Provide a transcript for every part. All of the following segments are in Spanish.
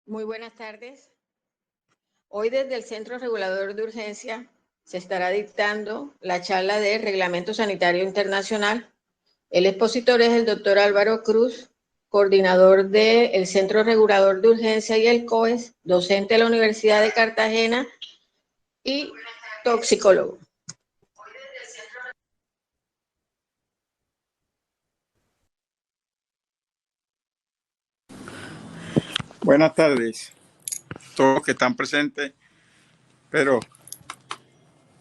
Muy buenas tardes. Hoy desde el Centro Regulador de Urgencia se estará dictando la charla de Reglamento Sanitario Internacional. El expositor es el doctor Álvaro Cruz, coordinador del Centro Regulador de Urgencia y el COES, docente de la Universidad de Cartagena y toxicólogo. Buenas tardes a todos los que están presentes, pero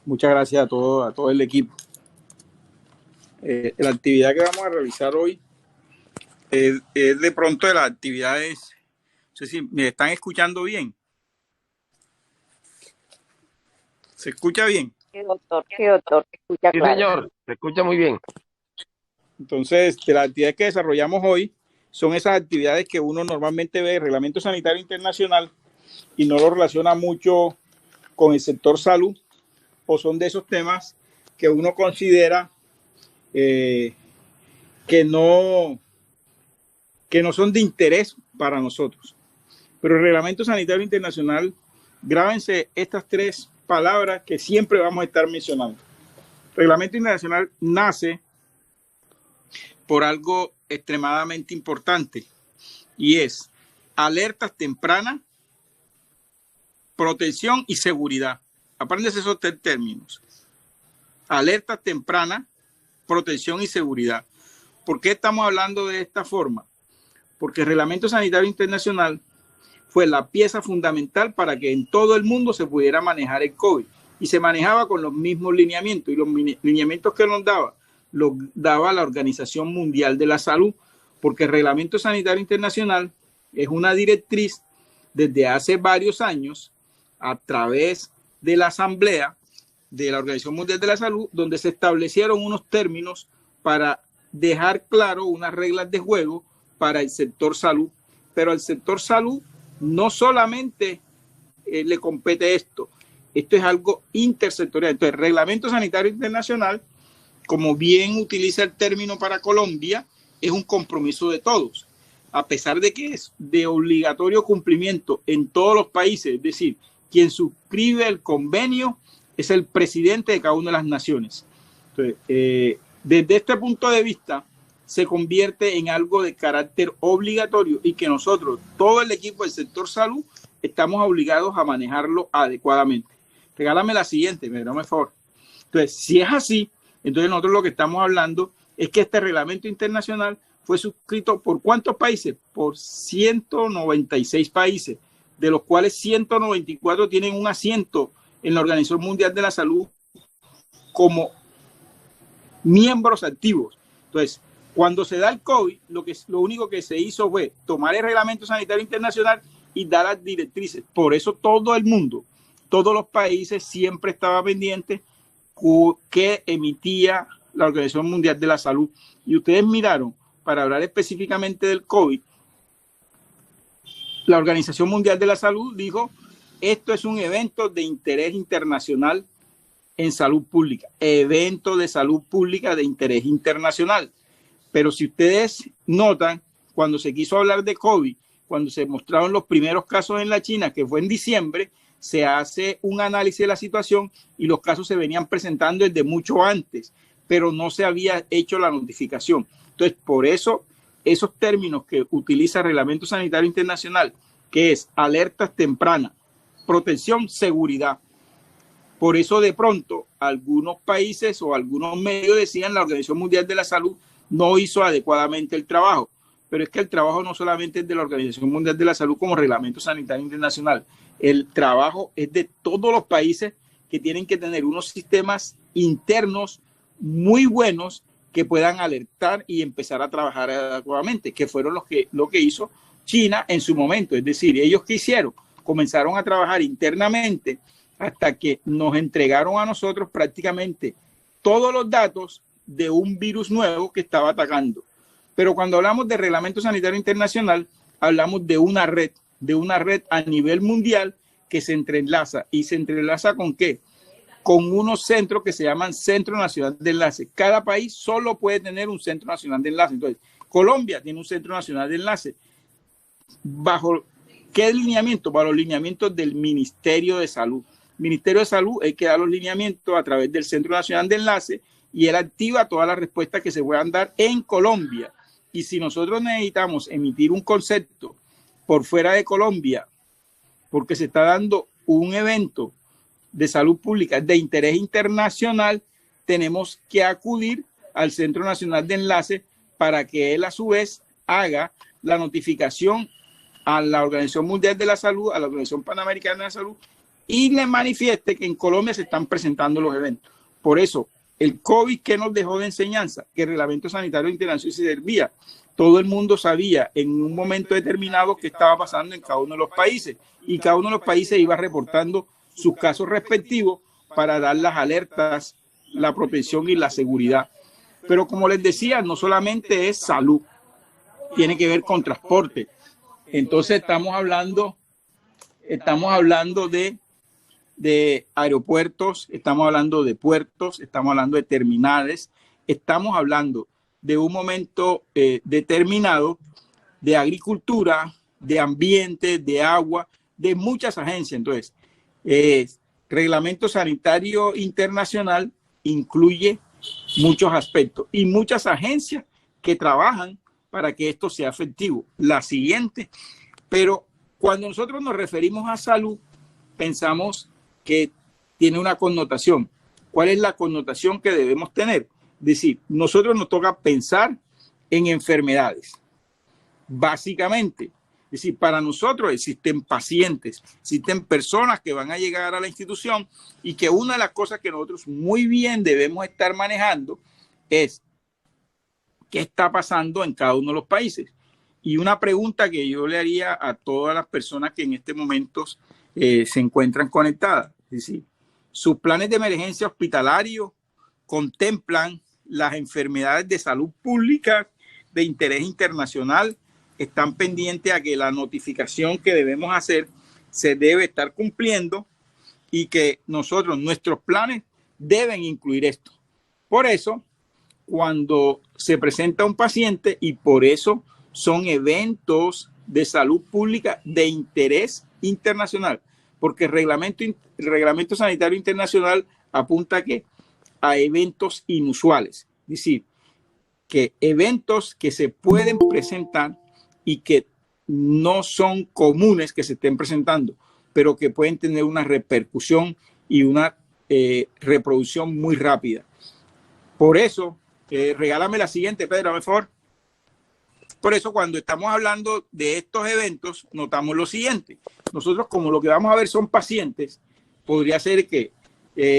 muchas gracias a todo el equipo. La actividad que vamos a realizar hoy es de pronto de las actividades, no sé si me están escuchando bien. ¿Se escucha bien? Sí, doctor, se escucha Sí, claro. señor, se escucha muy bien. Entonces, de las actividades que desarrollamos hoy son esas actividades que uno normalmente ve en el Reglamento Sanitario Internacional y no lo relaciona mucho con el sector salud, o son de esos temas que uno considera que no son de interés para nosotros. Pero el Reglamento Sanitario Internacional, grábense estas tres palabras que siempre vamos a estar mencionando. El Reglamento Internacional nace por algo extremadamente importante y es alertas tempranas, protección y seguridad. Apréndanse esos tres términos. Alertas tempranas, protección y seguridad. ¿Por qué estamos hablando de esta forma? Porque el Reglamento Sanitario Internacional fue la pieza fundamental para que en todo el mundo se pudiera manejar el COVID. Y se manejaba con los mismos lineamientos. Y los lineamientos que nos daba, los daba la Organización Mundial de la Salud, porque el Reglamento Sanitario Internacional es una directriz desde hace varios años a través de la Asamblea de la Organización Mundial de la Salud, donde se establecieron unos términos para dejar claro unas reglas de juego para el sector salud. Pero al sector salud no solamente le compete esto es algo intersectorial. Entonces, el Reglamento Sanitario Internacional, como bien utiliza el término para Colombia, es un compromiso de todos, a pesar de que es de obligatorio cumplimiento en todos los países, es decir, quien suscribe el convenio es el presidente de cada una de las naciones. Entonces, desde este punto de vista, se convierte en algo de carácter obligatorio y que nosotros, todo el equipo del sector salud, estamos obligados a manejarlo adecuadamente. Regálame la siguiente, me da un favor. Entonces, si es así, entonces nosotros lo que estamos hablando es que este reglamento internacional fue suscrito por ¿cuántos países? Por 196 países, de los cuales 194 tienen un asiento en la Organización Mundial de la Salud como miembros activos. Entonces, cuando se da el COVID, lo único que se hizo fue tomar el Reglamento Sanitario Internacional y dar las directrices. Por eso todo el mundo, todos los países siempre estaba pendiente que emitía la Organización Mundial de la Salud. Y ustedes miraron, para hablar específicamente del COVID, la Organización Mundial de la Salud dijo, esto es un evento de interés internacional en salud pública, evento de salud pública de interés internacional. Pero si ustedes notan, cuando se quiso hablar de COVID, cuando se mostraron los primeros casos en la China, que fue en diciembre, se hace un análisis de la situación y los casos se venían presentando desde mucho antes, pero no se había hecho la notificación. Entonces, por eso, esos términos que utiliza el Reglamento Sanitario Internacional, que es alertas tempranas, protección, seguridad. Por eso, de pronto, algunos países o algunos medios decían la Organización Mundial de la Salud no hizo adecuadamente el trabajo. Pero es que el trabajo no solamente es de la Organización Mundial de la Salud como Reglamento Sanitario Internacional. El trabajo es de todos los países que tienen que tener unos sistemas internos muy buenos que puedan alertar y empezar a trabajar adecuadamente, que fueron lo que hizo China en su momento. Es decir, ellos ¿qué hicieron? Comenzaron a trabajar internamente hasta que nos entregaron a nosotros prácticamente todos los datos de un virus nuevo que estaba atacando. Pero cuando hablamos de Reglamento Sanitario Internacional, hablamos de una red a nivel mundial que se entrelaza. ¿Y se entrelaza con qué? Con unos centros que se llaman Centro Nacional de Enlace. Cada país solo puede tener un Centro Nacional de Enlace. Entonces, Colombia tiene un Centro Nacional de Enlace. ¿Bajo ¿Qué lineamiento? Para los lineamientos del Ministerio de Salud. El Ministerio de Salud es que da los lineamientos a través del Centro Nacional de Enlace y él activa todas las respuestas que se puedan dar en Colombia. Y si nosotros necesitamos emitir un concepto por fuera de Colombia, porque se está dando un evento de salud pública de interés internacional, tenemos que acudir al Centro Nacional de Enlace para que él a su vez haga la notificación a la Organización Mundial de la Salud, a la Organización Panamericana de la Salud, y le manifieste que en Colombia se están presentando los eventos. Por eso, el COVID, ¿qué nos dejó de enseñanza? Que el Reglamento Sanitario Internacional se servía. Todo el mundo sabía en un momento determinado qué estaba pasando en cada uno de los países, y cada uno de los países iba reportando sus casos respectivos para dar las alertas, la protección y la seguridad. Pero como les decía, no solamente es salud, tiene que ver con transporte. Entonces estamos hablando de aeropuertos, estamos hablando de puertos, estamos hablando de terminales, estamos hablando de un momento determinado de agricultura, de ambiente, de agua, de muchas agencias. Entonces, Reglamento Sanitario Internacional incluye muchos aspectos y muchas agencias que trabajan para que esto sea efectivo. La siguiente, pero cuando nosotros nos referimos a salud, pensamos que tiene una connotación. ¿Cuál es la connotación que debemos tener? Es decir, nosotros nos toca pensar en enfermedades, básicamente. Es decir, para nosotros existen pacientes, existen personas que van a llegar a la institución y que una de las cosas que nosotros muy bien debemos estar manejando es qué está pasando en cada uno de los países. Y una pregunta que yo le haría a todas las personas que en este momento se encuentran conectadas, es decir, sus planes de emergencia hospitalario contemplan las enfermedades de salud pública de interés internacional, están pendientes a que la notificación que debemos hacer se debe estar cumpliendo y que nuestros planes deben incluir esto. Por eso, cuando se presenta un paciente, y por eso son eventos de salud pública de interés internacional, porque el reglamento sanitario internacional apunta a eventos inusuales, es decir, que eventos que se pueden presentar y que no son comunes que se estén presentando, pero que pueden tener una repercusión y una reproducción muy rápida. Por eso, regálame la siguiente, Pedro, por favor. Por eso, cuando estamos hablando de estos eventos, notamos lo siguiente. Nosotros, como lo que vamos a ver son pacientes, podría ser que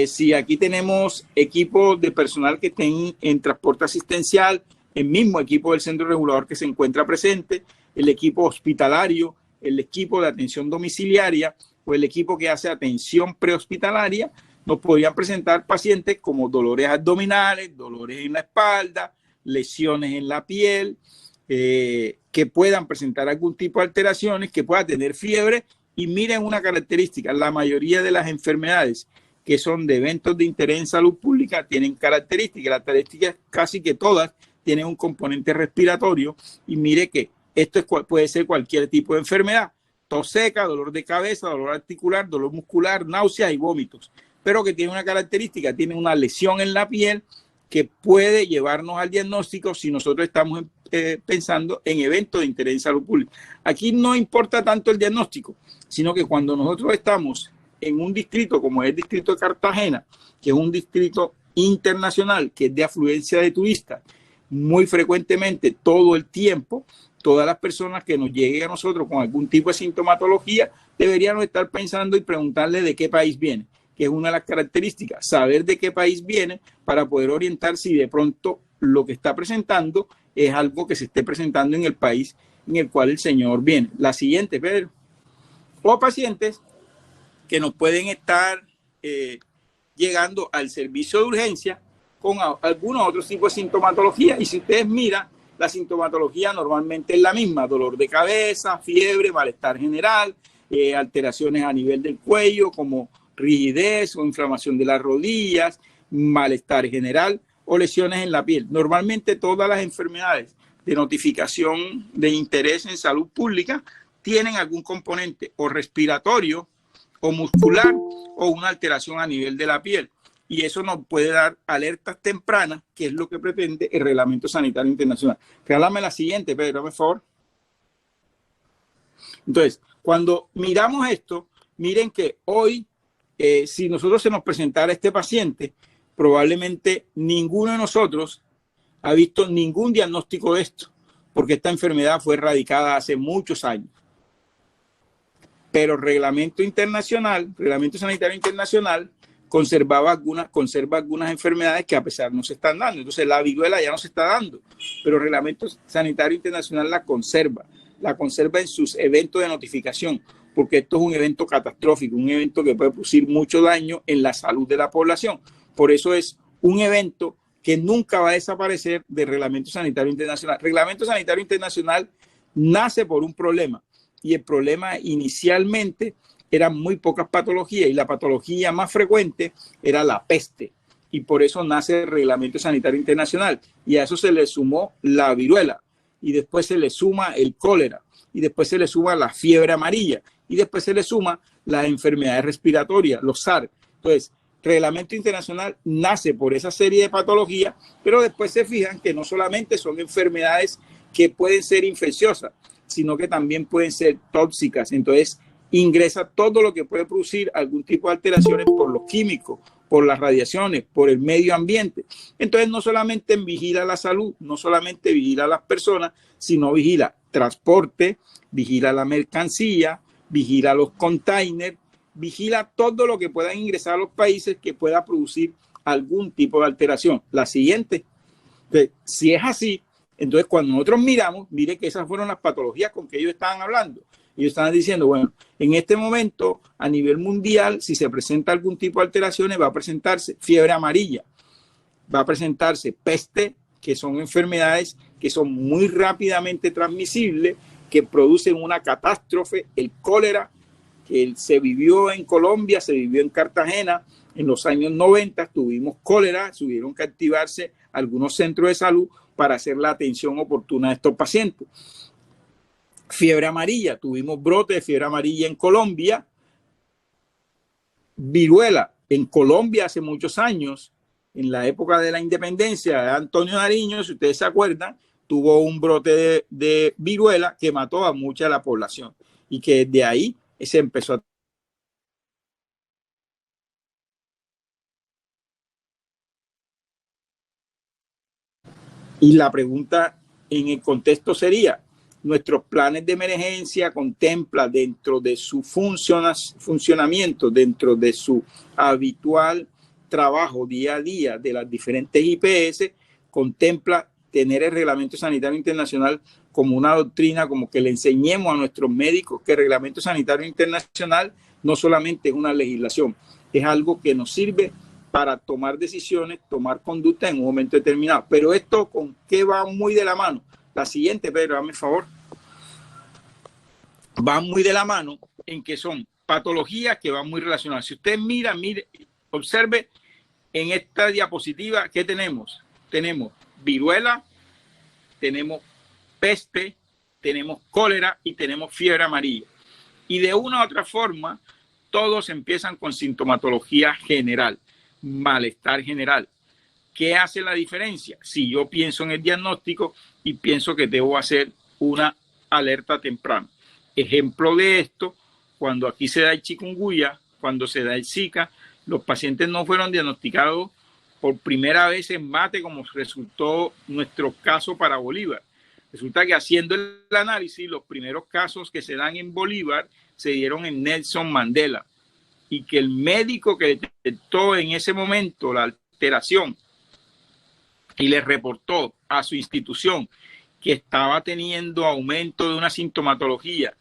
si aquí tenemos equipos de personal que estén en transporte asistencial, el mismo equipo del centro regulador que se encuentra presente, el equipo hospitalario, el equipo de atención domiciliaria o el equipo que hace atención prehospitalaria, nos podrían presentar pacientes como dolores abdominales, dolores en la espalda, lesiones en la piel, que puedan presentar algún tipo de alteraciones, que puedan tener fiebre. Y miren una característica, la mayoría de las enfermedades que son de eventos de interés en salud pública tienen características casi que todas tienen un componente respiratorio, y mire que esto puede ser cualquier tipo de enfermedad: tos seca, dolor de cabeza, dolor articular, dolor muscular, náuseas y vómitos, pero que tiene una característica, tiene una lesión en la piel que puede llevarnos al diagnóstico si nosotros estamos pensando en eventos de interés en salud pública. Aquí no importa tanto el diagnóstico, sino que cuando nosotros estamos en un distrito como es el distrito de Cartagena, que es un distrito internacional, que es de afluencia de turistas, muy frecuentemente, todo el tiempo, todas las personas que nos lleguen a nosotros con algún tipo de sintomatología deberíamos estar pensando y preguntarle de qué país viene, que es una de las características, saber de qué país viene para poder orientar si de pronto lo que está presentando es algo que se esté presentando en el país en el cual el señor viene. La siguiente, Pedro. O pacientes que nos pueden estar llegando al servicio de urgencia con algunos otros tipos de sintomatología, y si ustedes miran, la sintomatología normalmente es la misma: dolor de cabeza, fiebre, malestar general, alteraciones a nivel del cuello como rigidez o inflamación de las rodillas, malestar general o lesiones en la piel. Normalmente todas las enfermedades de notificación de interés en salud pública tienen algún componente o respiratorio o muscular o una alteración a nivel de la piel. Y eso nos puede dar alertas tempranas, que es lo que pretende el Reglamento Sanitario Internacional. Regálame la siguiente, Pedro, por favor. Entonces, cuando miramos esto, miren que hoy, si nosotros se nos presentara este paciente, probablemente ninguno de nosotros ha visto ningún diagnóstico de esto, porque esta enfermedad fue erradicada hace muchos años. Pero el Reglamento Sanitario Internacional, conserva algunas enfermedades que a pesar no se están dando. Entonces la viruela ya no se está dando, pero el Reglamento Sanitario Internacional la conserva en sus eventos de notificación, porque esto es un evento catastrófico, un evento que puede producir mucho daño en la salud de la población. Por eso es un evento que nunca va a desaparecer del Reglamento Sanitario Internacional. El Reglamento Sanitario Internacional nace por un problema, y el problema inicialmente eran muy pocas patologías, y la patología más frecuente era la peste, y por eso nace el Reglamento Sanitario Internacional, y a eso se le sumó la viruela, y después se le suma el cólera, y después se le suma la fiebre amarilla, y después se le suma las enfermedades respiratorias, los SARS. Entonces, el Reglamento Internacional nace por esa serie de patologías, pero después se fijan que no solamente son enfermedades que pueden ser infecciosas, sino que también pueden ser tóxicas. Entonces, ingresa todo lo que puede producir algún tipo de alteraciones por los químicos, por las radiaciones, por el medio ambiente. Entonces, no solamente vigila la salud, no solamente vigila a las personas, sino vigila transporte, vigila la mercancía, vigila los containers, vigila todo lo que pueda ingresar a los países que pueda producir algún tipo de alteración. La siguiente, si es así, entonces cuando nosotros miramos, mire que esas fueron las patologías con que ellos estaban hablando. Ellos estaban diciendo, bueno, en este momento, a nivel mundial, si se presenta algún tipo de alteraciones, va a presentarse fiebre amarilla, va a presentarse peste, que son enfermedades que son muy rápidamente transmisibles, que producen una catástrofe, el cólera, que se vivió en Colombia, se vivió en Cartagena, en los años 90 tuvimos cólera, tuvieron que activarse algunos centros de salud para hacer la atención oportuna de estos pacientes. Fiebre amarilla, tuvimos brote de fiebre amarilla en Colombia. Viruela, en Colombia hace muchos años, en la época de la independencia de Antonio Nariño, si ustedes se acuerdan, tuvo un brote de viruela que mató a mucha de la población y que de ahí se empezó a... Y la pregunta en el contexto sería, ¿nuestros planes de emergencia contempla dentro de su funcionamiento, dentro de su habitual trabajo día a día de las diferentes IPS, contempla tener el Reglamento Sanitario Internacional como una doctrina, como que le enseñemos a nuestros médicos que el Reglamento Sanitario Internacional no solamente es una legislación, es algo que nos sirve para tomar decisiones, tomar conducta en un momento determinado? Pero esto, ¿con qué va muy de la mano? La siguiente, Pedro, dame el favor. Va muy de la mano en que son patologías que van muy relacionadas. Si usted mire, observe en esta diapositiva, ¿qué tenemos? Tenemos viruela, tenemos peste, tenemos cólera y tenemos fiebre amarilla. Y de una u otra forma, todos empiezan con sintomatología general, malestar general. ¿Qué hace la diferencia? Si yo pienso en el diagnóstico y pienso que debo hacer una alerta temprana. Ejemplo de esto, cuando aquí se da el chikungunya, cuando se da el Zika, los pacientes no fueron diagnosticados por primera vez en Mate, como resultó nuestro caso para Bolívar. Resulta que haciendo el análisis, los primeros casos que se dan en Bolívar se dieron en Nelson Mandela, y que el médico que detectó en ese momento la alteración y le reportó a su institución que estaba teniendo aumento de una sintomatología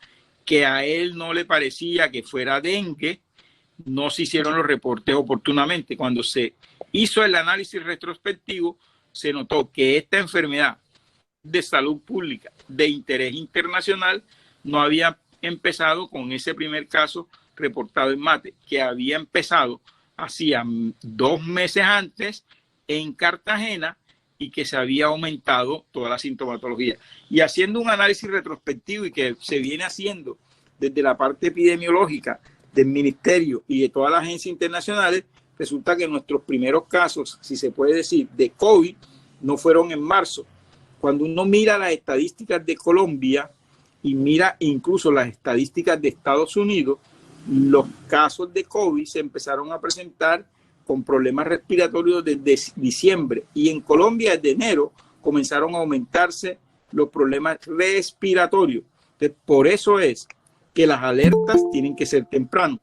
que a él no le parecía que fuera dengue, no se hicieron los reportes oportunamente. Cuando se hizo el análisis retrospectivo, se notó que esta enfermedad de salud pública de interés internacional no había empezado con ese primer caso reportado en Mate, que había empezado hacía 2 meses antes en Cartagena y que se había aumentado toda la sintomatología. Y haciendo un análisis retrospectivo y que se viene haciendo desde la parte epidemiológica del ministerio y de todas las agencias internacionales, resulta que nuestros primeros casos, si se puede decir, de COVID no fueron en marzo. Cuando uno mira las estadísticas de Colombia y mira incluso las estadísticas de Estados Unidos, los casos de COVID se empezaron a presentar con problemas respiratorios desde diciembre, y en Colombia desde enero comenzaron a aumentarse los problemas respiratorios. Entonces, por eso es que las alertas tienen que ser temprano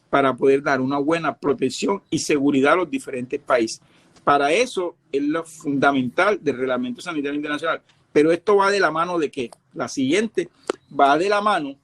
para poder dar una buena protección y seguridad a los diferentes países. Para eso es lo fundamental del Reglamento Sanitario Internacional. Pero esto va de la mano de ¿qué? La siguiente va de la mano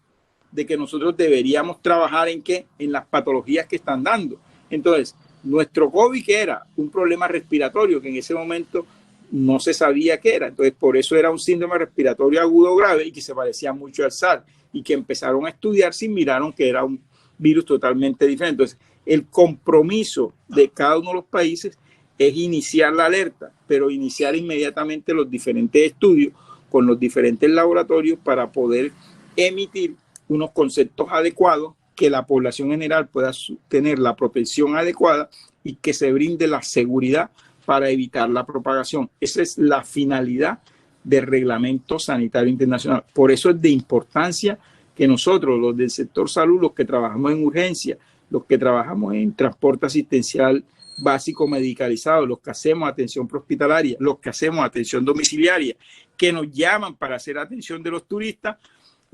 de que nosotros deberíamos trabajar en ¿qué? En las patologías que están dando. Entonces, nuestro COVID, que era un problema respiratorio que en ese momento no se sabía qué era. Entonces, por eso era un síndrome respiratorio agudo grave y que se parecía mucho al SARS, y que empezaron a estudiarse y miraron que era un virus totalmente diferente. Entonces, el compromiso de cada uno de los países es iniciar la alerta, pero iniciar inmediatamente los diferentes estudios con los diferentes laboratorios para poder emitir unos conceptos adecuados, que la población general pueda tener la protección adecuada y que se brinde la seguridad para evitar la propagación. Esa es la finalidad del Reglamento Sanitario Internacional. Por eso es de importancia que nosotros, los del sector salud, los que trabajamos en urgencia, los que trabajamos en transporte asistencial básico medicalizado, los que hacemos atención prehospitalaria, los que hacemos atención domiciliaria, que nos llaman para hacer atención de los turistas,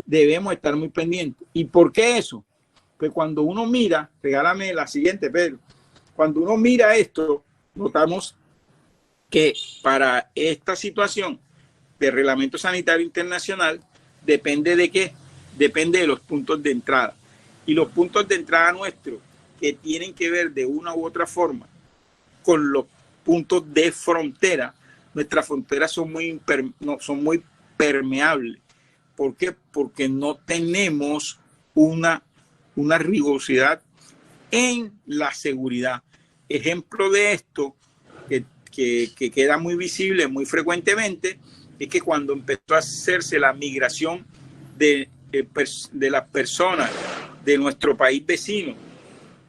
debemos estar muy pendientes. ¿Y por qué eso? Pues cuando uno mira, regálame la siguiente, Pedro, cuando uno mira esto, notamos que para esta situación del Reglamento Sanitario Internacional depende de qué, depende de los puntos de entrada. Y los puntos de entrada nuestros, que tienen que ver de una u otra forma con los puntos de frontera, nuestras fronteras son muy permeables. ¿Por qué? Porque no tenemos una rigurosidad en la seguridad. Ejemplo de esto, que queda muy visible muy frecuentemente, es que cuando empezó a hacerse la migración de las personas de nuestro país vecino,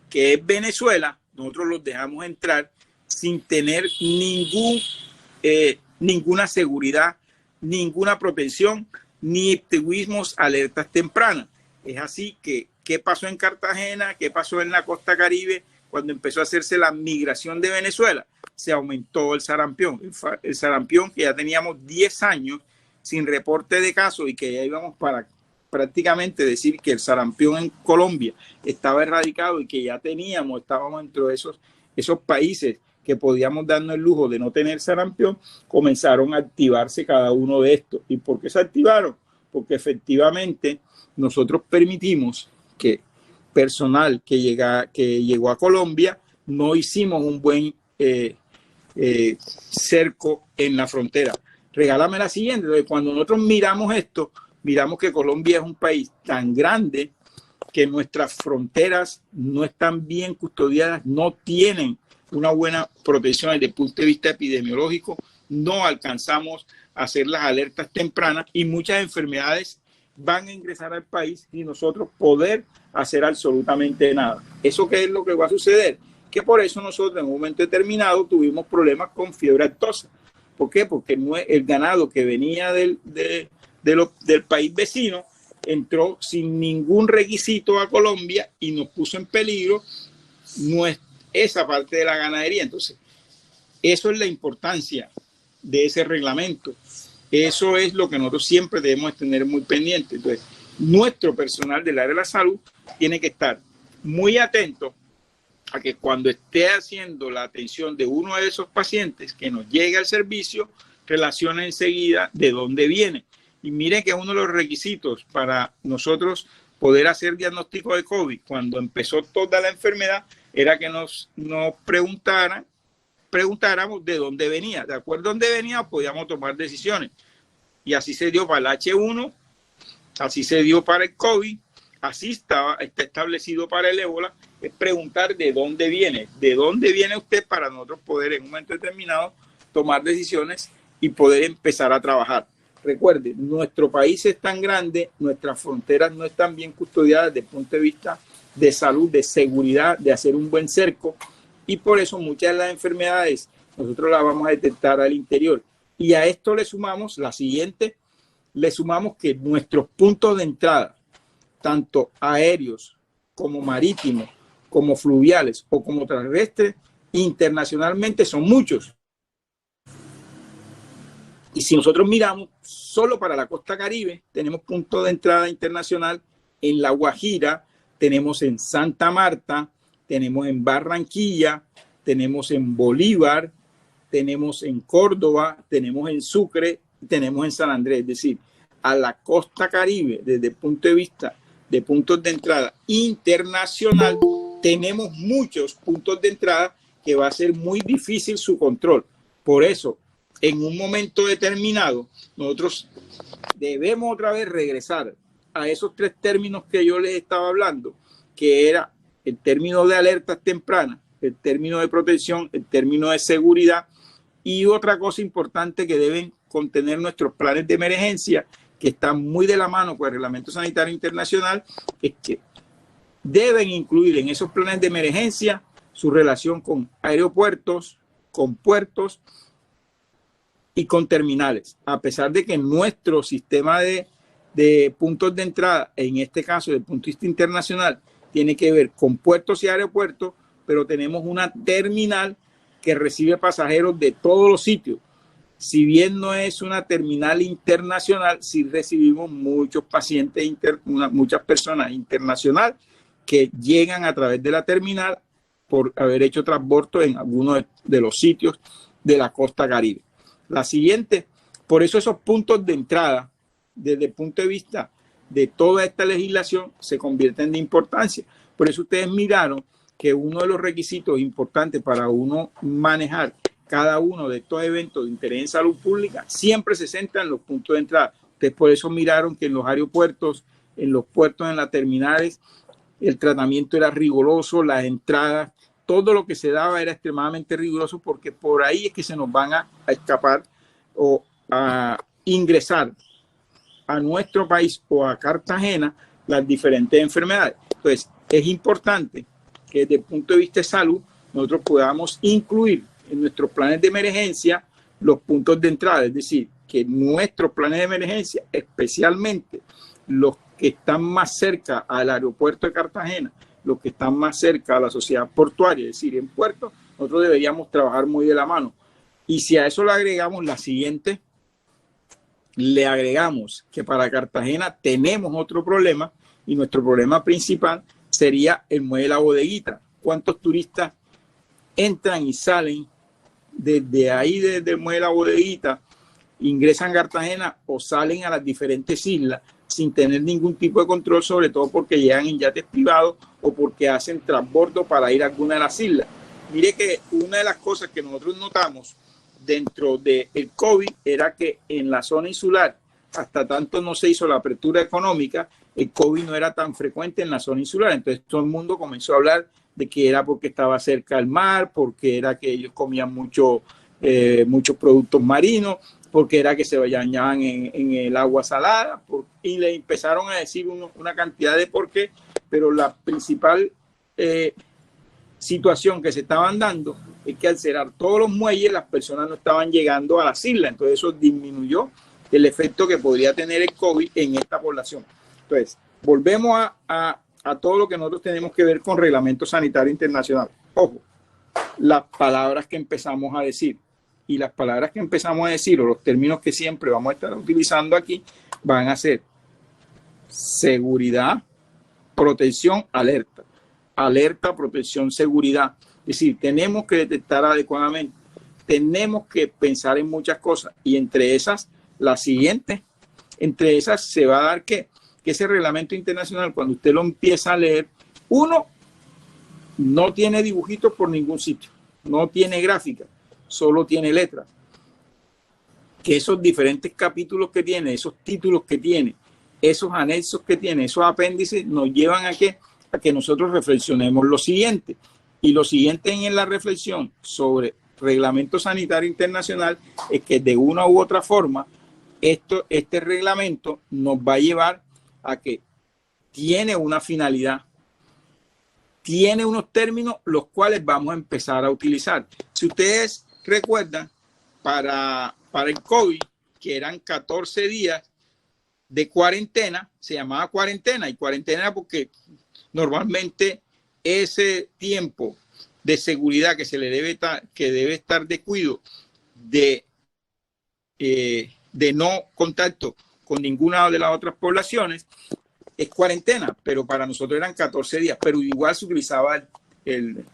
que es Venezuela, nosotros los dejamos entrar sin tener ninguna seguridad, ninguna protección, ni tuvimos alertas tempranas. Es así que, ¿qué pasó en Cartagena? ¿Qué pasó en la costa Caribe? Cuando empezó a hacerse la migración de Venezuela, se aumentó el sarampión. El sarampión, que ya teníamos 10 años sin reporte de casos y que ya íbamos para prácticamente decir que el sarampión en Colombia estaba erradicado y que ya estábamos dentro de esos países que podíamos darnos el lujo de no tener sarampión, comenzaron a activarse cada uno de estos. ¿Y por qué se activaron? Porque efectivamente nosotros permitimos que personal que llegó a Colombia, no hicimos un buen cerco en la frontera. Regálame la siguiente. Entonces, cuando nosotros miramos esto, miramos que Colombia es un país tan grande que nuestras fronteras no están bien custodiadas, no tienen una buena protección desde el punto de vista epidemiológico, no alcanzamos a hacer las alertas tempranas y muchas enfermedades van a ingresar al país y nosotros poder hacer absolutamente nada. ¿Eso qué es lo que va a suceder? Que por eso nosotros en un momento determinado tuvimos problemas con fiebre aftosa. ¿Por qué? Porque el ganado que venía del país vecino entró sin ningún requisito a Colombia y nos puso en peligro esa parte de la ganadería. Entonces, eso es la importancia de ese reglamento. Eso es lo que nosotros siempre debemos tener muy pendiente. Entonces, nuestro personal del área de la salud tiene que estar muy atento a que cuando esté haciendo la atención de uno de esos pacientes que nos llegue al servicio, relacione enseguida de dónde viene. Y miren que uno de los requisitos para nosotros poder hacer diagnóstico de COVID cuando empezó toda la enfermedad era que nos preguntáramos de dónde venía. De acuerdo a dónde venía, podíamos tomar decisiones. Y así se dio para el H1, así se dio para el COVID, así está establecido para el ébola. Es preguntar de dónde viene usted para nosotros poder en un momento determinado tomar decisiones y poder empezar a trabajar. Recuerde, nuestro país es tan grande, nuestras fronteras no están bien custodiadas desde el punto de vista de salud, de seguridad, de hacer un buen cerco, y por eso muchas de las enfermedades nosotros las vamos a detectar al interior. Y a esto le sumamos la siguiente, le sumamos que nuestros puntos de entrada, tanto aéreos como marítimos, como fluviales o como terrestres, internacionalmente son muchos. Y si nosotros miramos solo para la costa Caribe, tenemos puntos de entrada internacional en La Guajira, tenemos en Santa Marta, tenemos en Barranquilla, tenemos en Bolívar, tenemos en Córdoba, tenemos en Sucre, tenemos en San Andrés. Es decir, a la costa Caribe, desde el punto de vista de puntos de entrada internacional, tenemos muchos puntos de entrada que va a ser muy difícil su control. Por eso, en un momento determinado, nosotros debemos otra vez regresar a esos tres términos que yo les estaba hablando, que era el término de alertas tempranas, el término de protección, el término de seguridad, y otra cosa importante que deben contener nuestros planes de emergencia, que están muy de la mano con el Reglamento Sanitario Internacional, es que deben incluir en esos planes de emergencia su relación con aeropuertos, con puertos y con terminales, a pesar de que nuestro sistema de puntos de entrada, en este caso desde el punto de vista internacional, tiene que ver con puertos y aeropuertos, pero tenemos una terminal que recibe pasajeros de todos los sitios. Si bien no es una terminal internacional, sí recibimos muchos pacientes, muchas personas internacionales que llegan a través de la terminal por haber hecho transbordo en algunos de los sitios de la costa Caribe. La siguiente, por eso esos puntos de entrada, desde el punto de vista de toda esta legislación, se convierten de importancia. Por eso ustedes miraron que uno de los requisitos importantes para uno manejar cada uno de estos eventos de interés en salud pública siempre se centra en los puntos de entrada. Ustedes por eso miraron que en los aeropuertos, en los puertos, en las terminales, el tratamiento era riguroso, las entradas, todo lo que se daba era extremadamente riguroso, porque por ahí es que se nos van a escapar o a ingresar a nuestro país o a Cartagena las diferentes enfermedades. Entonces, es importante que desde el punto de vista de salud nosotros podamos incluir en nuestros planes de emergencia los puntos de entrada, es decir, que nuestros planes de emergencia, especialmente los que están más cerca al aeropuerto de Cartagena, los que están más cerca a la sociedad portuaria, es decir, en puertos, nosotros deberíamos trabajar muy de la mano. Y si a eso le agregamos la siguiente, le agregamos que para Cartagena tenemos otro problema, y nuestro problema principal sería el muelle de la Bodeguita. ¿Cuántos turistas entran y salen desde ahí, desde el muelle de la Bodeguita, ingresan a Cartagena o salen a las diferentes islas sin tener ningún tipo de control, sobre todo porque llegan en yates privados o porque hacen transbordo para ir a alguna de las islas? Mire que una de las cosas que nosotros notamos dentro del COVID era que en la zona insular, hasta tanto no se hizo la apertura económica, el COVID no era tan frecuente en la zona insular. Entonces todo el mundo comenzó a hablar de que era porque estaba cerca del mar, porque era que ellos comían muchos productos marinos, porque era que se bañaban en el agua salada, y le empezaron a decir una cantidad de por qué, pero la principal situación que se estaban dando es que al cerrar todos los muelles, las personas no estaban llegando a las islas. Entonces eso disminuyó el efecto que podría tener el COVID en esta población. Entonces, volvemos a todo lo que nosotros tenemos que ver con Reglamento Sanitario Internacional. Ojo, las palabras que empezamos a decir, y las palabras que empezamos a decir, o los términos que siempre vamos a estar utilizando aquí, van a ser seguridad, protección, alerta. Alerta, protección, seguridad. Es decir, tenemos que detectar adecuadamente, tenemos que pensar en muchas cosas, y entre esas, la siguiente, entre esas se va a dar que ese reglamento internacional, cuando usted lo empieza a leer, uno, no tiene dibujitos por ningún sitio, no tiene gráfica, solo tiene letras. Que esos diferentes capítulos que tiene, esos títulos que tiene, esos anexos que tiene, esos apéndices, nos llevan a que nosotros reflexionemos lo siguiente. Y lo siguiente en la reflexión sobre reglamento sanitario internacional es que de una u otra forma este reglamento nos va a llevar a que tiene una finalidad, tiene unos términos los cuales vamos a empezar a utilizar. Si ustedes recuerdan, para el COVID, que eran 14 días de cuarentena, se llamaba cuarentena, y cuarentena porque normalmente ese tiempo de seguridad que debe estar de cuidado de no contacto con ninguna de las otras poblaciones es cuarentena, pero para nosotros eran 14 días, pero igual se utilizaba el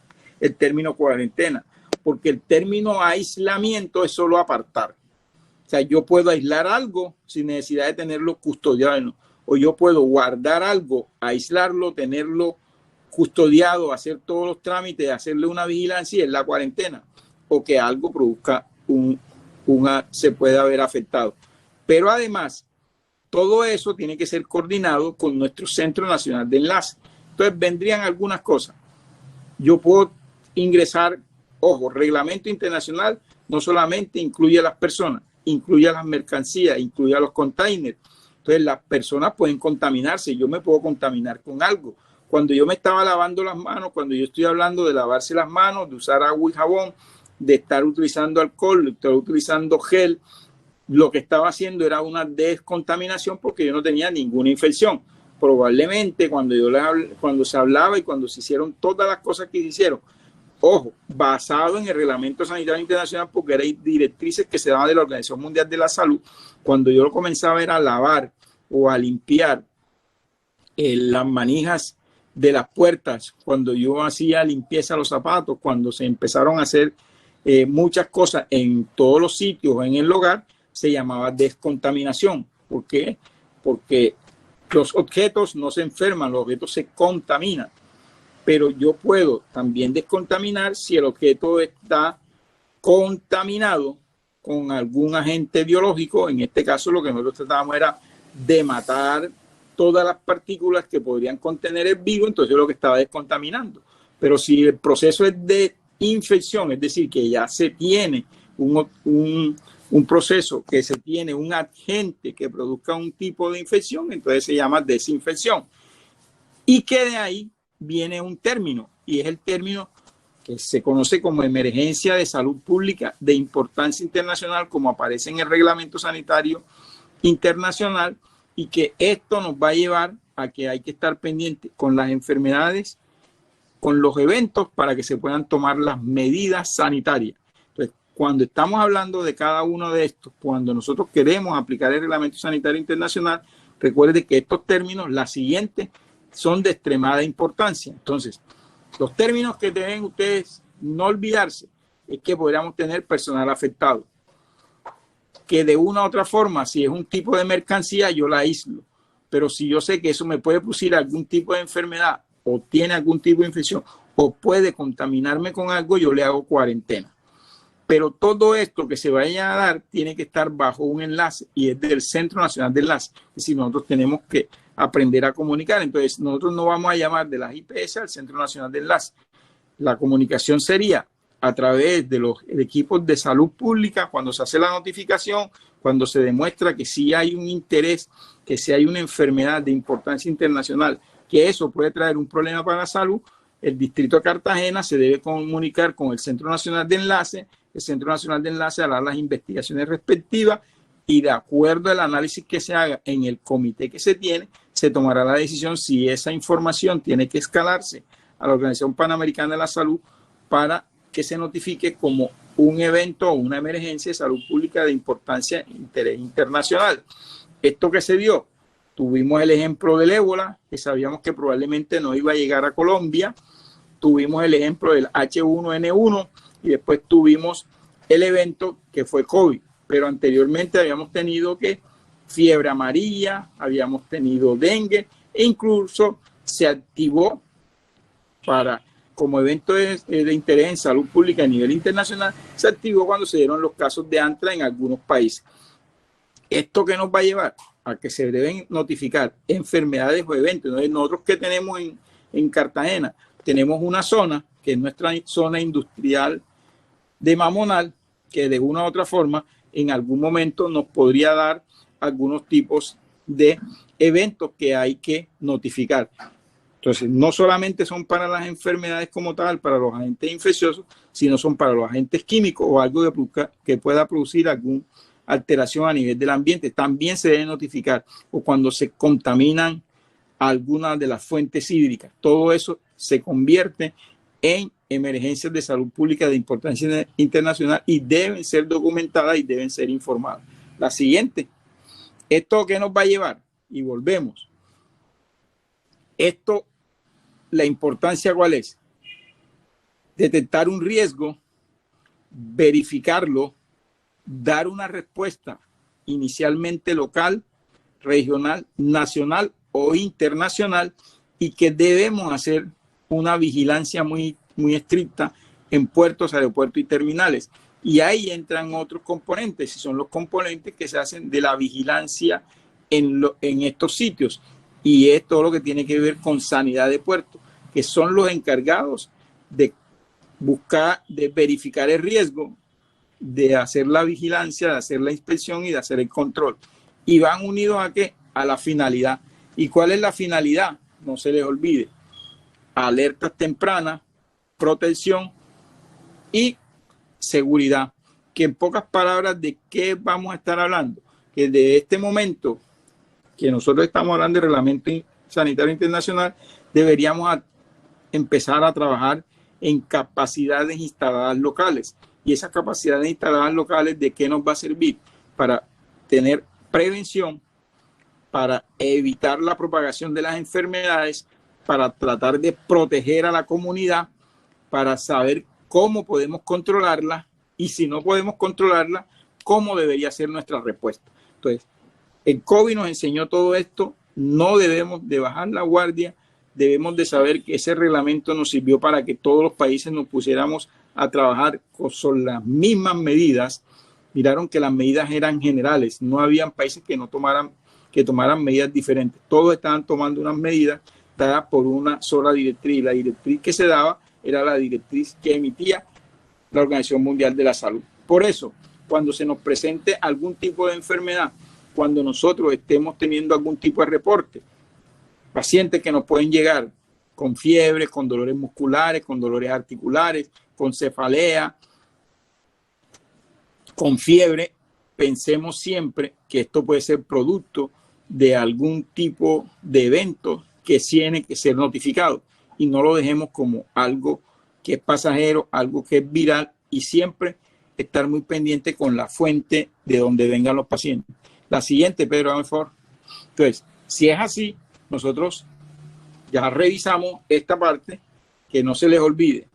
término cuarentena, porque el término aislamiento es solo apartar. O sea, yo puedo aislar algo sin necesidad de tenerlo custodiado, o yo puedo guardar algo, aislarlo, tenerlo custodiado, hacer todos los trámites, hacerle una vigilancia, y es la cuarentena, o que algo produzca se pueda haber afectado. Pero además, todo eso tiene que ser coordinado con nuestro Centro Nacional de Enlace. Entonces vendrían algunas cosas. Yo puedo ingresar, ojo, reglamento internacional no solamente incluye a las personas, incluye a las mercancías, incluye a los containers. Entonces las personas pueden contaminarse, yo me puedo contaminar con algo. Cuando yo me estaba lavando las manos, cuando yo estoy hablando de lavarse las manos, de usar agua y jabón, de estar utilizando alcohol, de estar utilizando gel, lo que estaba haciendo era una descontaminación porque yo no tenía ninguna infección. Probablemente cuando se hablaba y cuando se hicieron todas las cosas que se hicieron, ojo, basado en el Reglamento Sanitario Internacional, porque eran directrices que se daban de la Organización Mundial de la Salud, cuando yo lo comenzaba era a lavar o a limpiar las manijas de las puertas, cuando yo hacía limpieza a los zapatos, cuando se empezaron a hacer muchas cosas en todos los sitios en el hogar, se llamaba descontaminación. ¿Por qué? Porque los objetos no se enferman, los objetos se contaminan. Pero yo puedo también descontaminar si el objeto está contaminado con algún agente biológico. En este caso, lo que nosotros tratábamos era de matar todas las partículas que podrían contener el virus, entonces lo que estaba descontaminando. Pero si el proceso es de infección, es decir, que ya se tiene un proceso, que se tiene un agente que produzca un tipo de infección, entonces se llama desinfección. Y que de ahí viene un término, y es el término que se conoce como emergencia de salud pública de importancia internacional, como aparece en el Reglamento Sanitario Internacional, y que esto nos va a llevar a que hay que estar pendiente con las enfermedades, con los eventos, para que se puedan tomar las medidas sanitarias. Entonces, cuando estamos hablando de cada uno de estos, cuando nosotros queremos aplicar el Reglamento Sanitario Internacional, recuerde que estos términos, las siguientes, son de extremada importancia. Entonces, los términos que deben ustedes no olvidarse es que podríamos tener personal afectado, que de una u otra forma, si es un tipo de mercancía, yo la aíslo, pero si yo sé que eso me puede producir algún tipo de enfermedad o tiene algún tipo de infección o puede contaminarme con algo, yo le hago cuarentena. Pero todo esto que se vaya a dar tiene que estar bajo un enlace, y es del Centro Nacional de Enlace. Es decir, nosotros tenemos que aprender a comunicar. Entonces, nosotros no vamos a llamar de las IPS al Centro Nacional de Enlace. La comunicación sería a través de los equipos de salud pública, cuando se hace la notificación, cuando se demuestra que sí hay un interés, que sí hay una enfermedad de importancia internacional, que eso puede traer un problema para la salud, el Distrito de Cartagena se debe comunicar con el Centro Nacional de Enlace. El Centro Nacional de Enlace hará las investigaciones respectivas, y de acuerdo al análisis que se haga en el comité que se tiene, se tomará la decisión si esa información tiene que escalarse a la Organización Panamericana de la Salud para que se notifique como un evento o una emergencia de salud pública de importancia e interés internacional. Esto que se dio, tuvimos el ejemplo del ébola, que sabíamos que probablemente no iba a llegar a Colombia. Tuvimos el ejemplo del H1N1 y después tuvimos el evento que fue COVID. Pero anteriormente habíamos tenido fiebre amarilla, habíamos tenido dengue, e incluso se activó como evento de interés en salud pública a nivel internacional, se activó cuando se dieron los casos de antra en algunos países. ¿Esto qué nos va a llevar? A que se deben notificar enfermedades o eventos. Entonces, nosotros que tenemos en Cartagena, tenemos una zona que es nuestra zona industrial de Mamonal, que de una u otra forma en algún momento nos podría dar algunos tipos de eventos que hay que notificar. Entonces, no solamente son para las enfermedades como tal, para los agentes infecciosos, sino son para los agentes químicos o algo que pueda producir alguna alteración a nivel del ambiente. También se debe notificar, o cuando se contaminan algunas de las fuentes hídricas. Todo eso se convierte en emergencias de salud pública de importancia internacional y deben ser documentadas y deben ser informadas. La siguiente, ¿esto qué nos va a llevar? Y volvemos. Esto, la importancia ¿cuál es? Detectar un riesgo, verificarlo, dar una respuesta inicialmente local, regional, nacional o internacional, y que debemos hacer una vigilancia muy estricta en puertos, aeropuertos y terminales. Y ahí entran otros componentes, y son los componentes que se hacen de la vigilancia en estos sitios. Y es todo lo que tiene que ver con sanidad de puerto, que son los encargados de buscar, de verificar el riesgo, de hacer la vigilancia, de hacer la inspección y de hacer el control. Y van unidos ¿a qué? A la finalidad. ¿Y cuál es la finalidad? No se les olvide. Alertas tempranas, protección y seguridad. Que en pocas palabras, ¿de qué vamos a estar hablando? Que de este momento que nosotros estamos hablando de Reglamento Sanitario Internacional, deberíamos empezar a trabajar en capacidades instaladas locales. Y esas capacidades instaladas locales, ¿de qué nos va a servir? Para tener prevención, para evitar la propagación de las enfermedades, para tratar de proteger a la comunidad, para saber cómo podemos controlarla y si no podemos controlarla, cómo debería ser nuestra respuesta. Entonces, el COVID nos enseñó todo esto, no debemos de bajar la guardia, debemos de saber que ese reglamento nos sirvió para que todos los países nos pusiéramos a trabajar con las mismas medidas. Miraron que las medidas eran generales, no habían países que tomaran medidas diferentes. Todos estaban tomando unas medidas dadas por una sola directriz. La directriz que se daba era la directriz que emitía la Organización Mundial de la Salud. Por eso, cuando se nos presente algún tipo de enfermedad, cuando nosotros estemos teniendo algún tipo de reporte, pacientes que nos pueden llegar con fiebre, con dolores musculares, con dolores articulares, con cefalea, con fiebre, pensemos siempre que esto puede ser producto de algún tipo de evento que tiene que ser notificado y no lo dejemos como algo que es pasajero, algo que es viral, y siempre estar muy pendiente con la fuente de donde vengan los pacientes. La siguiente, Pedro, por favor. Entonces, si es así, nosotros ya revisamos esta parte, que no se les olvide,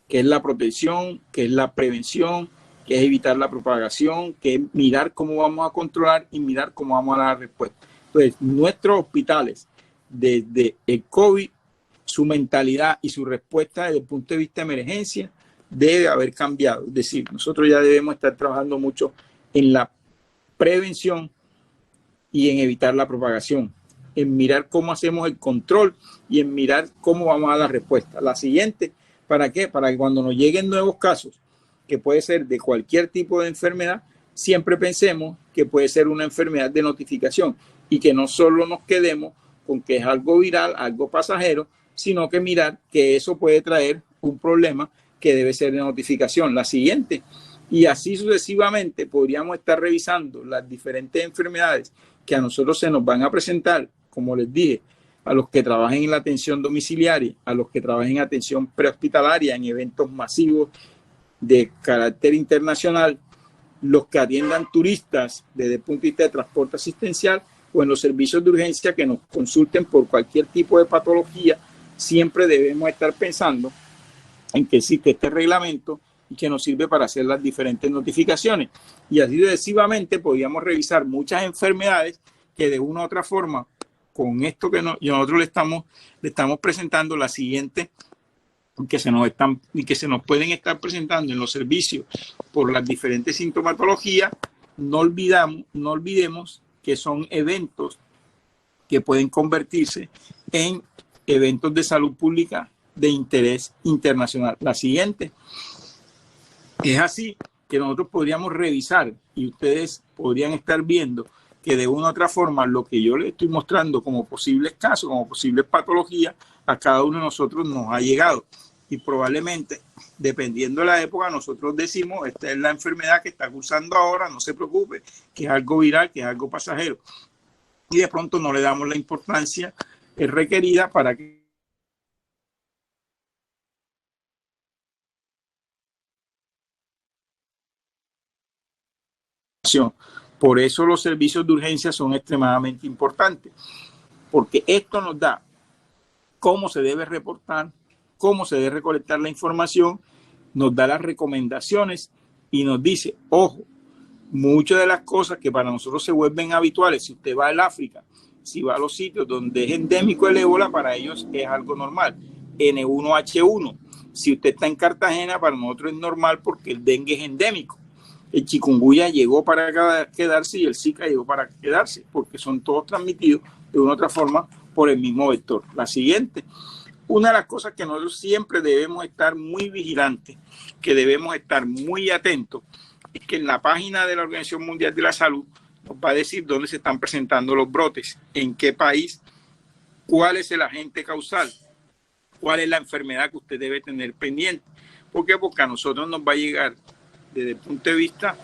que es la protección, que es la prevención, que es evitar la propagación, que es mirar cómo vamos a controlar y mirar cómo vamos a dar respuesta. Entonces, nuestros hospitales, desde el COVID, su mentalidad y su respuesta desde el punto de vista de emergencia debe haber cambiado. Es decir, nosotros ya debemos estar trabajando mucho en la prevención y en evitar la propagación, en mirar cómo hacemos el control y en mirar cómo vamos a dar respuesta. La siguiente, ¿para qué? Para que cuando nos lleguen nuevos casos, que puede ser de cualquier tipo de enfermedad, siempre pensemos que puede ser una enfermedad de notificación y que no solo nos quedemos con que es algo viral, algo pasajero, sino que mirar que eso puede traer un problema que debe ser de notificación. La siguiente, y así sucesivamente podríamos estar revisando las diferentes enfermedades que a nosotros se nos van a presentar, como les dije, a los que trabajen en la atención domiciliaria, a los que trabajen en atención prehospitalaria, en eventos masivos de carácter internacional, los que atiendan turistas desde el punto de vista de transporte asistencial o en los servicios de urgencia que nos consulten por cualquier tipo de patología. Siempre debemos estar pensando en que existe este reglamento y que nos sirve para hacer las diferentes notificaciones. Y así sucesivamente podríamos revisar muchas enfermedades que de una u otra forma, con esto que nosotros le estamos presentando, la siguiente, que se nos pueden estar presentando en los servicios por las diferentes sintomatologías, no olvidemos que son eventos que pueden convertirse en eventos de salud pública de interés internacional. La siguiente, Es así que nosotros podríamos revisar y ustedes podrían estar viendo que de una u otra forma lo que yo les estoy mostrando como posibles casos, como posibles patologías, a cada uno de nosotros nos ha llegado. Y probablemente, dependiendo de la época, nosotros decimos, esta es la enfermedad que está cursando ahora, no se preocupe, que es algo viral, que es algo pasajero. Y de pronto no le damos la importancia requerida para que por eso los servicios de urgencia son extremadamente importantes, porque esto nos da cómo se debe reportar, cómo se debe recolectar la información, nos da las recomendaciones y nos dice, ojo, muchas de las cosas que para nosotros se vuelven habituales, si usted va al África, si va a los sitios donde es endémico el ébola, para ellos es algo normal. N1H1, si usted está en Cartagena, para nosotros es normal porque el dengue es endémico. El chikungunya llegó para quedarse y el Zika llegó para quedarse, porque son todos transmitidos de una u otra forma por el mismo vector. La siguiente, una de las cosas que nosotros siempre debemos estar muy vigilantes, que debemos estar muy atentos, es que en la página de la Organización Mundial de la Salud nos va a decir dónde se están presentando los brotes, en qué país, cuál es el agente causal, cuál es la enfermedad que usted debe tener pendiente. ¿Por qué? Porque a nosotros nos va a llegar desde el punto de vista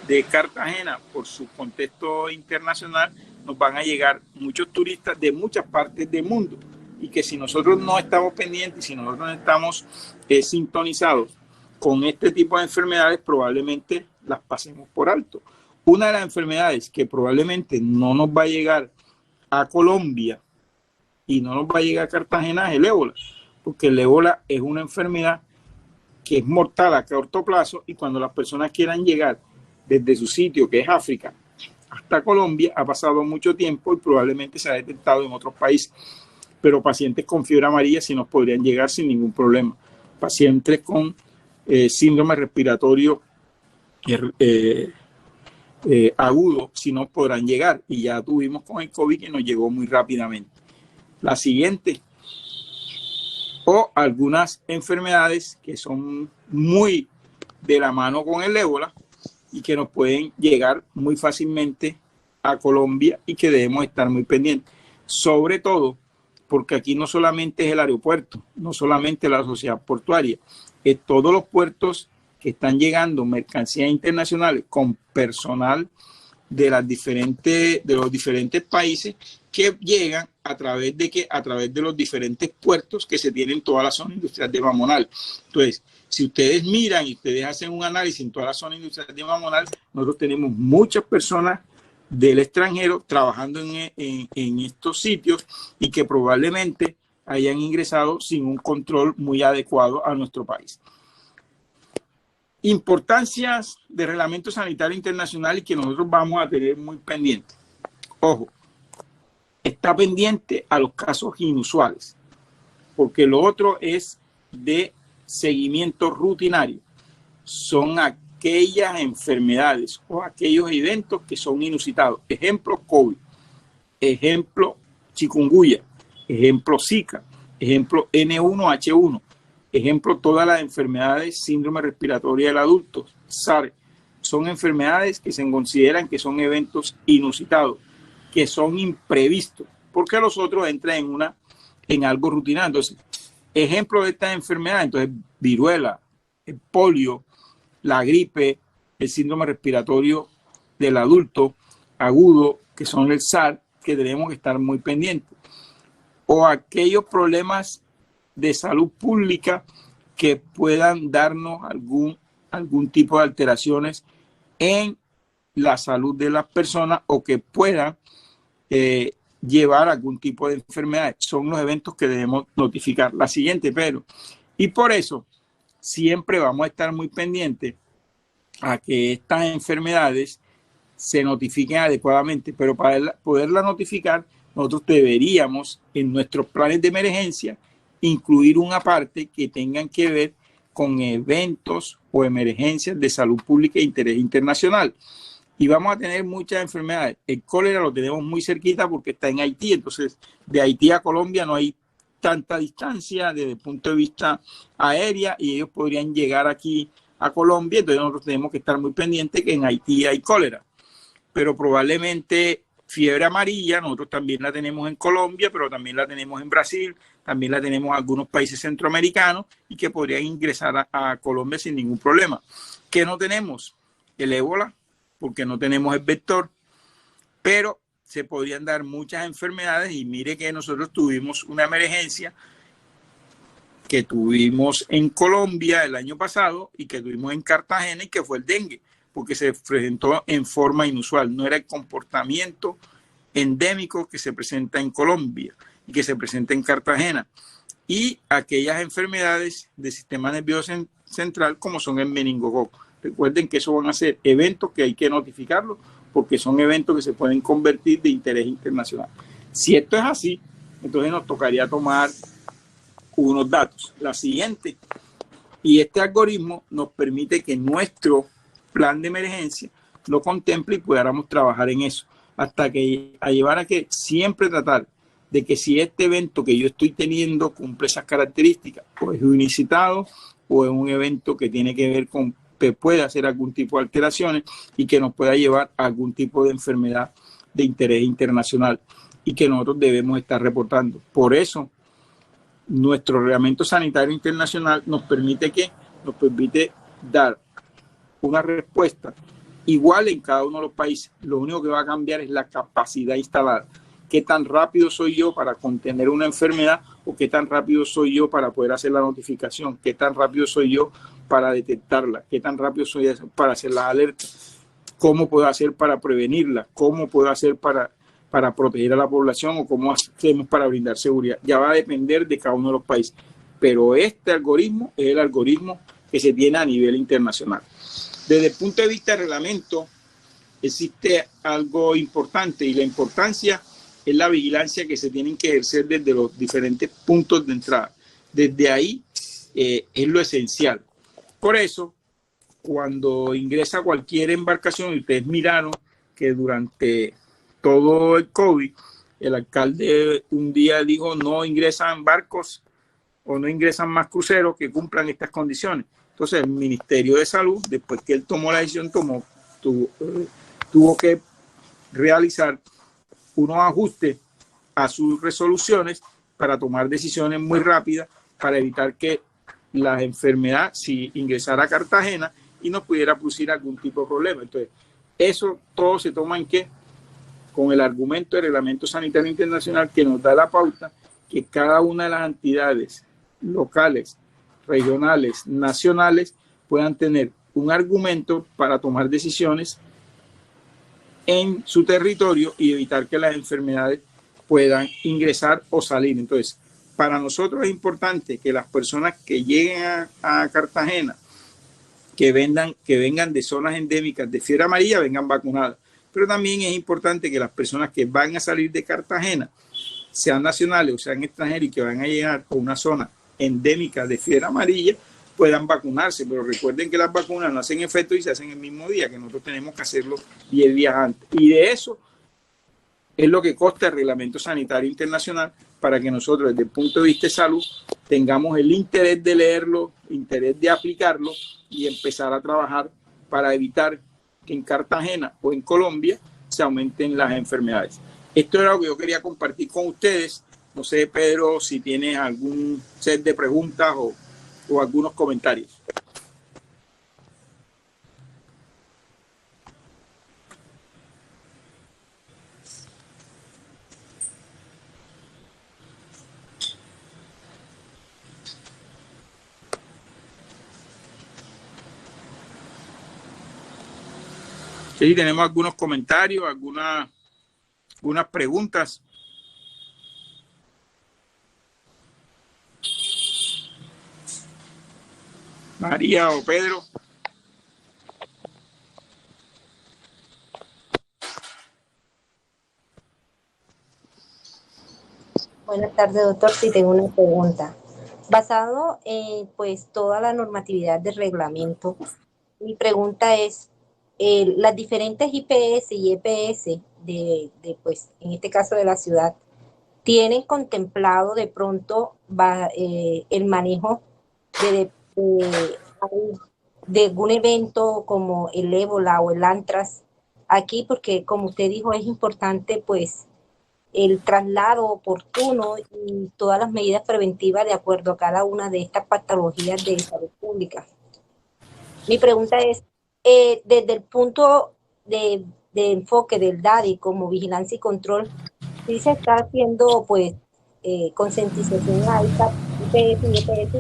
de Cartagena, por su contexto internacional, nos van a llegar muchos turistas de muchas partes del mundo y que si nosotros no estamos pendientes, si nosotros no estamos sintonizados con este tipo de enfermedades, probablemente las pasemos por alto. Una de las enfermedades que probablemente no nos va a llegar a Colombia y no nos va a llegar a Cartagena es el ébola, porque el ébola es una enfermedad que es mortal a corto plazo y cuando las personas quieran llegar desde su sitio, que es África, hasta Colombia, ha pasado mucho tiempo y probablemente se ha detectado en otros países. Pero pacientes con fiebre amarilla sí nos podrían llegar sin ningún problema. Pacientes con síndrome respiratorio agudo sí nos podrán llegar y ya tuvimos con el COVID que nos llegó muy rápidamente. La siguiente, o algunas enfermedades que son muy de la mano con el ébola y que nos pueden llegar muy fácilmente a Colombia y que debemos estar muy pendientes. Sobre todo porque aquí no solamente es el aeropuerto, no solamente la sociedad portuaria, es todos los puertos que están llegando mercancías internacionales con personal de los diferentes países que llegan a través de los diferentes puertos que se tienen en toda la zona industrial de Mamonal. Entonces, si ustedes miran y ustedes hacen un análisis en toda la zona industrial de Mamonal, nosotros tenemos muchas personas del extranjero trabajando en estos sitios y que probablemente hayan ingresado sin un control muy adecuado a nuestro país. Importancias del Reglamento Sanitario Internacional y que nosotros vamos a tener muy pendiente. Ojo, está pendiente a los casos inusuales, porque lo otro es de seguimiento rutinario. Son aquellas enfermedades o aquellos eventos que son inusitados. Ejemplo, COVID, ejemplo, chikungunya, ejemplo, Zika, ejemplo, N1H1, ejemplo, todas las enfermedades, síndrome respiratoria del adulto, SARS. Son enfermedades que se consideran que son eventos inusitados, que son imprevistos, porque los otros entran en algo rutinario. Entonces, ejemplo de estas enfermedades, entonces, viruela, el polio, la gripe, el síndrome respiratorio del adulto agudo, que son el SARS, que tenemos que estar muy pendientes. O aquellos problemas de salud pública que puedan darnos algún tipo de alteraciones en la salud de las personas o que puedan llevar algún tipo de enfermedad. Son los eventos que debemos notificar. La siguiente, pero, y por eso siempre vamos a estar muy pendientes a que estas enfermedades se notifiquen adecuadamente, pero para poderla notificar, nosotros deberíamos en nuestros planes de emergencia incluir una parte que tengan que ver con eventos o emergencias de salud pública e interés internacional. Y vamos a tener muchas enfermedades. El cólera lo tenemos muy cerquita porque está en Haití, entonces de Haití a Colombia no hay tanta distancia desde el punto de vista aérea y ellos podrían llegar aquí a Colombia, entonces nosotros tenemos que estar muy pendientes que en Haití hay cólera, pero probablemente fiebre amarilla nosotros también la tenemos en Colombia, pero también la tenemos en Brasil, también la tenemos en algunos países centroamericanos y que podrían ingresar a Colombia sin ningún problema. ¿Qué no tenemos? El ébola, porque no tenemos el vector, pero se podrían dar muchas enfermedades y mire que nosotros tuvimos una emergencia que tuvimos en Colombia el año pasado y que tuvimos en Cartagena y que fue el dengue, porque se presentó en forma inusual, no era el comportamiento endémico que se presenta en Colombia y que se presenta en Cartagena. Y aquellas enfermedades del sistema nervioso central como son el meningococo. Recuerden que eso van a ser eventos que hay que notificarlos porque son eventos que se pueden convertir de interés internacional. Si esto es así, entonces nos tocaría tomar unos datos. La siguiente, y este algoritmo nos permite que nuestro plan de emergencia lo contemple y podamos trabajar en eso, hasta que a llevar a que siempre tratar de que si este evento que yo estoy teniendo cumple esas características, o es inicitado o es un evento que tiene que ver con que puede hacer algún tipo de alteraciones y que nos pueda llevar a algún tipo de enfermedad de interés internacional y que nosotros debemos estar reportando. Por eso, nuestro reglamento sanitario internacional nos permite dar una respuesta igual en cada uno de los países. Lo único que va a cambiar es la capacidad instalada. ¿Qué tan rápido soy yo para contener una enfermedad o qué tan rápido soy yo para poder hacer la notificación? ¿Qué tan rápido soy yo para detectarla? ¿Qué tan rápido soy para hacer las alertas? ¿Cómo puedo hacer para prevenirla? ¿Cómo puedo hacer para proteger a la población o cómo hacemos para brindar seguridad? Ya va a depender de cada uno de los países. Pero este algoritmo es el algoritmo que se tiene a nivel internacional. Desde el punto de vista del reglamento, existe algo importante y la importancia es la vigilancia que se tienen que ejercer desde los diferentes puntos de entrada. Desde ahí es lo esencial. Por eso, cuando ingresa cualquier embarcación, y ustedes miraron que durante todo el COVID, el alcalde un día dijo no ingresan barcos o no ingresan más cruceros que cumplan estas condiciones. Entonces el Ministerio de Salud, después que él tomó la decisión, tuvo que realizar unos ajustes a sus resoluciones para tomar decisiones muy rápidas para evitar que la enfermedad si ingresara a Cartagena y nos pudiera producir algún tipo de problema. Entonces, eso todo se toma en qué? Con el argumento del Reglamento Sanitario Internacional que nos da la pauta que cada una de las entidades locales, regionales, nacionales puedan tener un argumento para tomar decisiones en su territorio y evitar que las enfermedades puedan ingresar o salir. Entonces, para nosotros es importante que las personas que lleguen a Cartagena, que vengan de zonas endémicas de fiebre amarilla, vengan vacunadas. Pero también es importante que las personas que van a salir de Cartagena, sean nacionales o sean extranjeros y que van a llegar a una zona endémica de fiebre amarilla, puedan vacunarse. Pero recuerden que las vacunas no hacen efecto y se hacen el mismo día, que nosotros tenemos que hacerlo 10 días antes. Y de eso es lo que consta el Reglamento Sanitario Internacional para que nosotros, desde el punto de vista de salud, tengamos el interés de leerlo, interés de aplicarlo y empezar a trabajar para evitar que en Cartagena o en Colombia se aumenten las enfermedades. Esto era lo que yo quería compartir con ustedes. No sé, Pedro, si tienes algún set de preguntas o algunos comentarios. Sí, tenemos algunos comentarios, algunas preguntas. María o Pedro. Buenas tardes, doctor. Sí, tengo una pregunta. Basado en pues toda la normatividad del reglamento, mi pregunta es, las diferentes IPS y EPS pues, en este caso de la ciudad, ¿tienen contemplado de pronto el manejo de de algún evento como el ébola o el antras aquí, porque como usted dijo, es importante pues el traslado oportuno y todas las medidas preventivas de acuerdo a cada una de estas patologías de salud pública. Mi pregunta es, desde el punto de enfoque del DADI como vigilancia y control, ¿sí se está haciendo pues concientización a esta IPS y EPS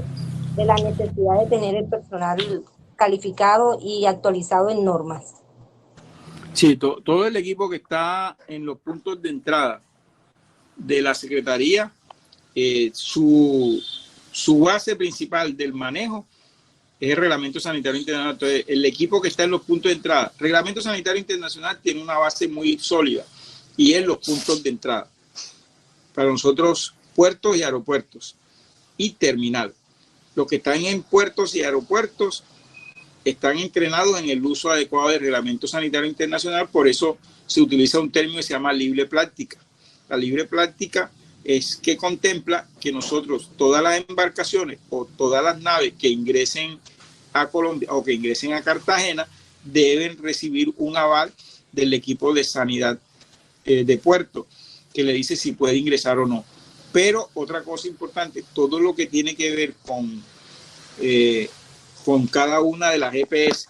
de la necesidad de tener el personal calificado y actualizado en normas? Sí, todo el equipo que está en los puntos de entrada de la Secretaría, su base principal del manejo es el Reglamento Sanitario Internacional. Entonces, el equipo que está en los puntos de entrada, Reglamento Sanitario Internacional tiene una base muy sólida y es los puntos de entrada. Para nosotros, puertos y aeropuertos y terminal. Los que están en puertos y aeropuertos están entrenados en el uso adecuado del Reglamento Sanitario Internacional, por eso se utiliza un término que se llama libre práctica. La libre práctica es que contempla que nosotros, todas las embarcaciones o todas las naves que ingresen a Colombia o que ingresen a Cartagena, deben recibir un aval del equipo de sanidad de puerto, que le dice si puede ingresar o no. Pero otra cosa importante, todo lo que tiene que ver con cada una de las EPS,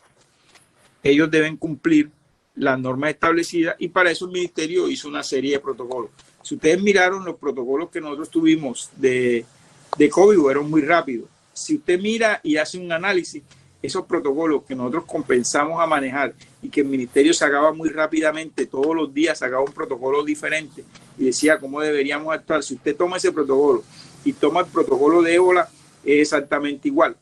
ellos deben cumplir las normas establecidas y para eso el ministerio hizo una serie de protocolos. Si ustedes miraron los protocolos que nosotros tuvimos de COVID, fueron muy rápidos. Si usted mira y hace un análisis, esos protocolos que nosotros comenzamos a manejar y que el ministerio sacaba muy rápidamente, todos los días sacaba un protocolo diferente y decía cómo deberíamos actuar. Si usted toma ese protocolo y toma el protocolo de ébola, es exactamente igual.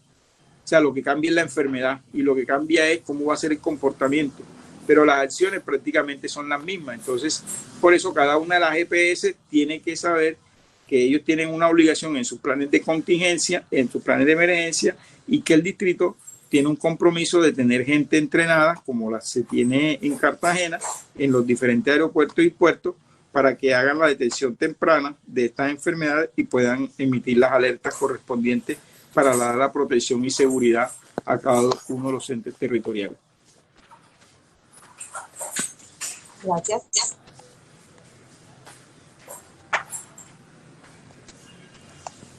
O sea, lo que cambia es la enfermedad y lo que cambia es cómo va a ser el comportamiento. Pero las acciones prácticamente son las mismas. Entonces, por eso cada una de las EPS tiene que saber que ellos tienen una obligación en sus planes de contingencia, en sus planes de emergencia, y que el distrito tiene un compromiso de tener gente entrenada, como la se tiene en Cartagena, en los diferentes aeropuertos y puertos, para que hagan la detección temprana de estas enfermedades y puedan emitir las alertas correspondientes para dar la protección y seguridad a cada uno de los entes territoriales. Gracias.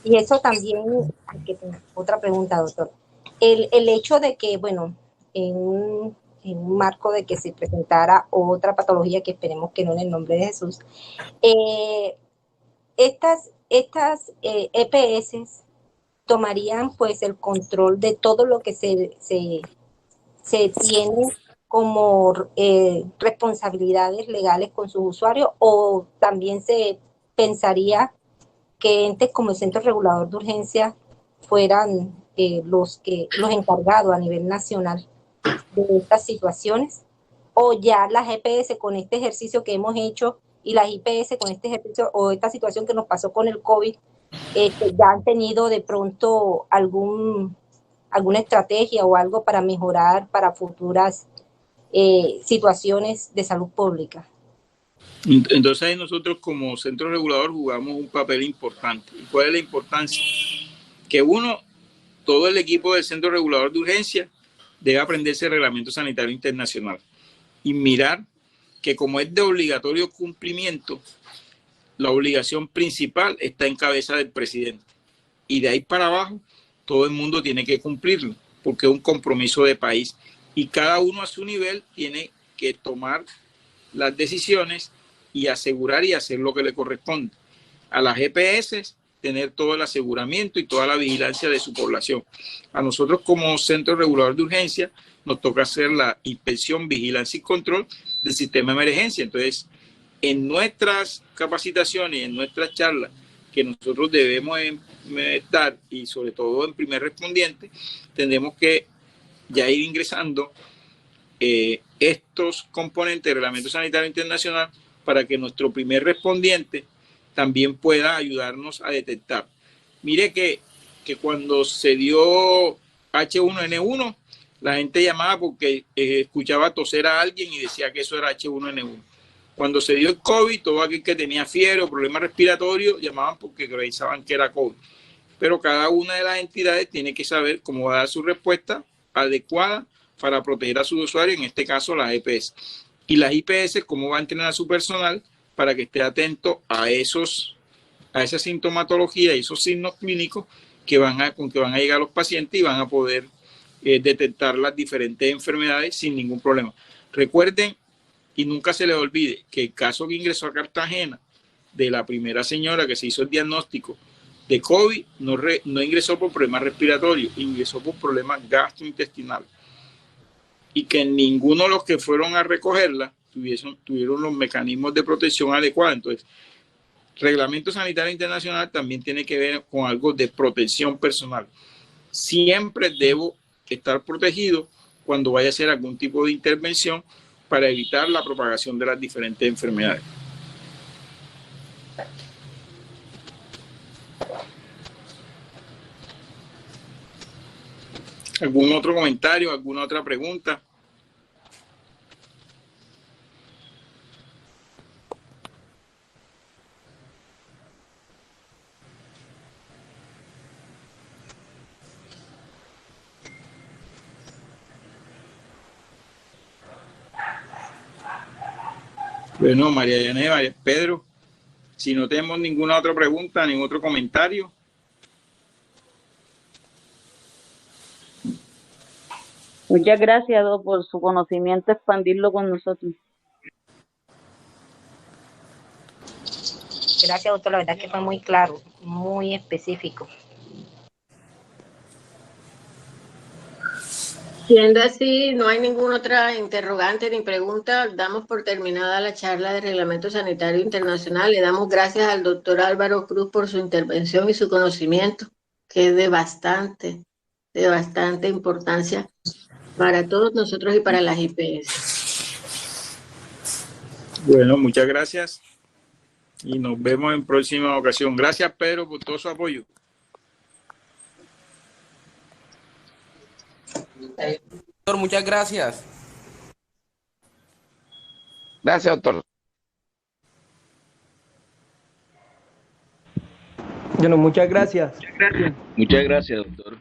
Y eso también, otra pregunta, doctor. El hecho de que, bueno, en un marco de que se presentara otra patología, que esperemos que no en el nombre de Jesús, estas EPS tomarían pues el control de todo lo que se tiene como responsabilidades legales con sus usuarios, o también se pensaría que entes como el Centro Regulador de Urgencia fueran los encargados a nivel nacional de estas situaciones, o ya las EPS con este ejercicio que hemos hecho y las IPS con este ejercicio o esta situación que nos pasó con el COVID, ya han tenido de pronto alguna estrategia o algo para mejorar para futuras situaciones de salud pública. Entonces ahí nosotros como centro regulador jugamos un papel importante. ¿Y cuál es la importancia? Que uno, todo el equipo del Centro Regulador de Urgencia debe aprenderse el Reglamento Sanitario Internacional y mirar que como es de obligatorio cumplimiento, la obligación principal está en cabeza del presidente. Y de ahí para abajo, todo el mundo tiene que cumplirlo, porque es un compromiso de país. Y cada uno a su nivel tiene que tomar las decisiones y asegurar y hacer lo que le corresponde. A las EPS, tener todo el aseguramiento y toda la vigilancia de su población. A nosotros como Centro Regulador de Urgencia nos toca hacer la inspección, vigilancia y control del sistema de emergencia. Entonces, en nuestras capacitaciones, en nuestras charlas que nosotros debemos dar, y sobre todo en primer respondiente, tendremos que ya ir ingresando estos componentes del Reglamento Sanitario Internacional para que nuestro primer respondiente también pueda ayudarnos a detectar. Mire que cuando se dio H1N1, la gente llamaba porque escuchaba toser a alguien y decía que eso era H1N1. Cuando se dio el COVID, todo aquel que tenía fiebre o problemas respiratorios llamaban porque pensaban que era COVID. Pero cada una de las entidades tiene que saber cómo va a dar su respuesta adecuada para proteger a sus usuarios, en este caso las EPS. Y las IPS, cómo va a entrenar a su personal para que esté atento a esa sintomatología y esos signos clínicos con que van a llegar los pacientes y van a poder detectar las diferentes enfermedades sin ningún problema. Recuerden, y nunca se les olvide, que el caso que ingresó a Cartagena de la primera señora que se hizo el diagnóstico de COVID no ingresó por problemas respiratorios, ingresó por problemas gastrointestinales. Y que ninguno de los que fueron a recogerla tuvieron los mecanismos de protección adecuados. Entonces, Reglamento Sanitario Internacional también tiene que ver con algo de protección personal. Siempre debo estar protegido cuando vaya a hacer algún tipo de intervención para evitar la propagación de las diferentes enfermedades. ¿Algún otro comentario? ¿Alguna otra pregunta? Bueno, María Yaneva, Pedro, si no tenemos ninguna otra pregunta, ningún otro comentario. Muchas gracias, Doc, por su conocimiento, expandirlo con nosotros. Gracias, doctor. La verdad que fue muy claro, muy específico. Siendo así, no hay ninguna otra interrogante ni pregunta, damos por terminada la charla de Reglamento Sanitario Internacional. Le damos gracias al doctor Álvaro Cruz por su intervención y su conocimiento, que es de bastante importancia para todos nosotros y para las IPS. Bueno, muchas gracias y nos vemos en próxima ocasión. Gracias, Pedro, por todo su apoyo. Doctor, muchas gracias. Gracias, doctor. Bueno, muchas gracias. Muchas gracias, doctor.